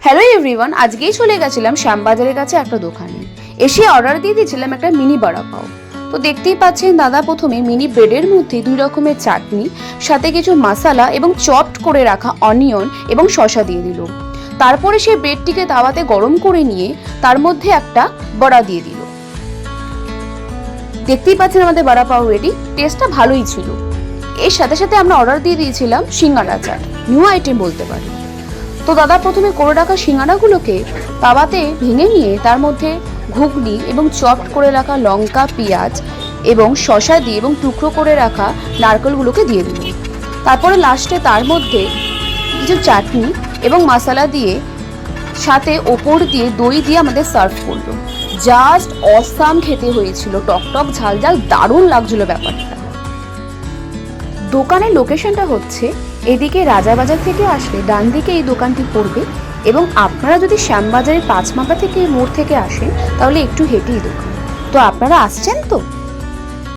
Hello everyone, আজকেই চলে গেছিলাম শ্যামবাজারের কাছে একটা দোকানে। এসে অর্ডার দিয়ে দিয়েছিলাম একটা মিনি বড়া পাও। তো দেখতেই পাচ্ছেন দাদা প্রথমে মিনি ব্রেডের মধ্যে 2 রকমের চাটনি, সাথে কিছু মশলা এবং চপড করে রাখা অনিয়ন এবং শসা দিয়ে দিল। তারপরে সেই ব্রেডটিকে তাওয়াতে গরম করে নিয়ে তার মধ্যে একটা বড়া দিয়ে দিল। দেখতেই পাচ্ছেন আমাদের বড়া পাও রেডি। টেস্টটা ভালোই ছিল। এর সাথে সাথে আমরা অর্ডার দিয়ে দিয়েছিলাম সিঙ্গাড়া চাট, নিউ আইটেম বলতে পারি। তো দাদা প্রথমে করে রাখা সিঙ্গাড়াগুলোকে তাওয়াতে ভেঙে নিয়ে তার মধ্যে ঘুগনি এবং চপড করে রাখা লঙ্কা, পেঁয়াজ এবং শসা দিয়ে এবং টুকরো করে রাখা নারকেলগুলোকে দিয়ে দিল। তারপরে লাস্টে তার মধ্যে কিছু চাটনি এবং মশলা দিয়ে সাথে ওপর দিয়ে দই দিয়ে আমাদের সার্ভ করলো। জাস্ট অসাম খেতে হয়েছিল, টকটক ঝাল ঝাল, দারুণ লাগছিল ব্যাপারটা। দোকানের লোকেশনটা হচ্ছে এদিকে রাজাবাজার থেকে আসলে ডান দিকে এই দোকানটি পড়বে, এবং আপনারা যদি শ্যামবাজারের 5 মাথা থেকে মোড় থেকে আসেন তাহলে একটু হেঁটেই দোকান। তো আপনারা আসছেন তো?